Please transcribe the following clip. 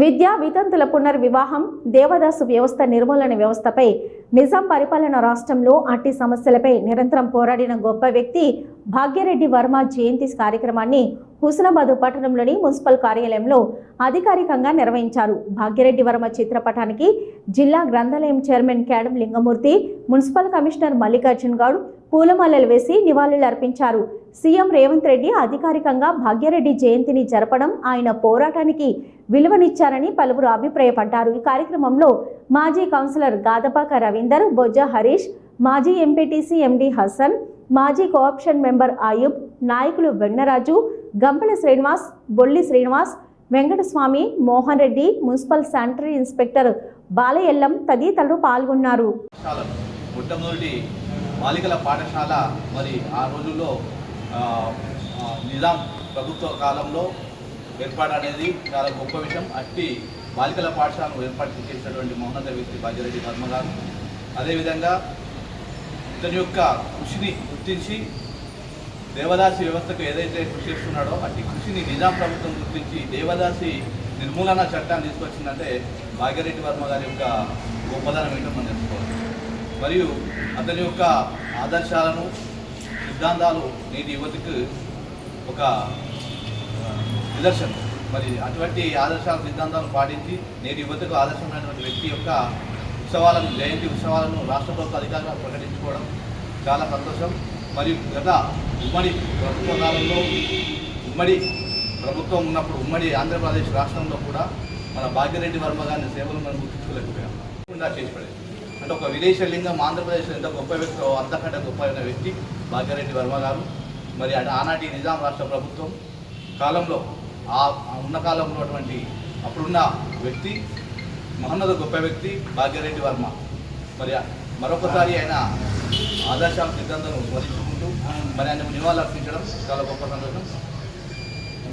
విద్యా వితంతుల పునర్వివాహం, దేవదాసు వ్యవస్థ నిర్మూలన వ్యవస్థపై నిజాం పరిపాలన రాష్ట్రంలో అట్టి సమస్యలపై నిరంతరం పోరాడిన గొప్ప వ్యక్తి భాగ్యరెడ్డి వర్మ జయంతి కార్యక్రమాన్ని హుస్నాబాద్ పట్టణంలోని మున్సిపల్ కార్యాలయంలో అధికారికంగా నిర్వహించారు. భాగ్యరెడ్డి వర్మ చిత్రపటానికి జిల్లా గ్రంథాలయం chairman కేడం Lingamurthy, municipal commissioner Mallikarjun Goud పూలమాలలు వేసి నివాళులర్పించారు. సీఎం రేవంత్ రెడ్డి అధికారికంగా భాగ్యరెడ్డి జయంతిని జరపడం ఆయన పోరాటానికి విలువనిచ్చారని పలువురు అభిప్రాయపడ్డారు. ఈ కార్యక్రమంలో మాజీ కౌన్సిలర్ గాదపాక రవీందర్, బొజ్జ హరీష్, మాజీ ఎంపీటీసీ ఎండి హసన్, మాజీ కోఆప్షన్ మెంబర్ అయూబ్, నాయకులు Vennaraju, Gampala Srinivas, Bolli Srinivas, Venkataswamy, Mohan Reddy, municipal sanitary inspector Balayallam తదితరులు పాల్గొన్నారు. బాలికల పాఠశాల మరి ఆ రోజుల్లో నిజాం ప్రభుత్వ కాలంలో ఏర్పాటు అనేది చాలా గొప్ప విషయం. అట్టి బాలికల పాఠశాలను ఏర్పాటు చేసినటువంటి మహోన్నత వ్యక్తి భాగ్యరెడ్డి వర్మ గారు. అదేవిధంగా ఇతని యొక్క కృషిని గుర్తించి దేవదాసి వ్యవస్థకు ఏదైతే కృషి చేస్తున్నాడో అట్టి కృషిని నిజాం ప్రభుత్వం గుర్తించి దేవదాసి నిర్మూలన చట్టాన్ని తీసుకొచ్చిందంటే భాగ్యరెడ్డి వర్మ గారి యొక్క గొప్పదనం ఏంటో మనం తెలుసుకోవాలి. మరియు అతని యొక్క ఆదర్శాలను, సిద్ధాంతాలు నేటి యువతకు ఒక నిదర్శనం. మరి అటువంటి ఆదర్శాల సిద్ధాంతాలను పాటించి నేటి యువతకు ఆదర్శమైనటువంటి వ్యక్తి యొక్క ఉత్సవాలను, జయంతి ఉత్సవాలను రాష్ట్ర ప్రభుత్వ అధికారులు ప్రకటించుకోవడం చాలా సంతోషం. మరియు గత ఉమ్మడి ప్రభుత్వ కాలంలో, ఉమ్మడి ప్రభుత్వం ఉన్నప్పుడు ఉమ్మడి ఆంధ్రప్రదేశ్ రాష్ట్రంలో కూడా మన భాగ్యరెడ్డి వర్మ గారిని సేవలు మనం గుర్తించుకోలేకపోయాం. చేసి పడేది అంటే ఒక విదేశ లింగం ఆంధ్రప్రదేశ్లో ఎంత గొప్ప వ్యక్తి, అంతకంటే గొప్ప అయిన వ్యక్తి భాగ్యరెడ్డి వర్మ గారు. మరి ఆనాటి నిజాం రాష్ట్ర ప్రభుత్వం కాలంలో ఉన్న కాలంలో అప్పుడున్న వ్యక్తి, మహోన్నత గొప్ప వ్యక్తి భాగ్యరెడ్డి వర్మ. మరి మరొకసారి ఆయన ఆదర్శాల సిద్ధాంతాలను స్మరించుకుంటూ మరి ఆయన నివాళులు అర్పించడం చాలా గొప్ప సంతోషం.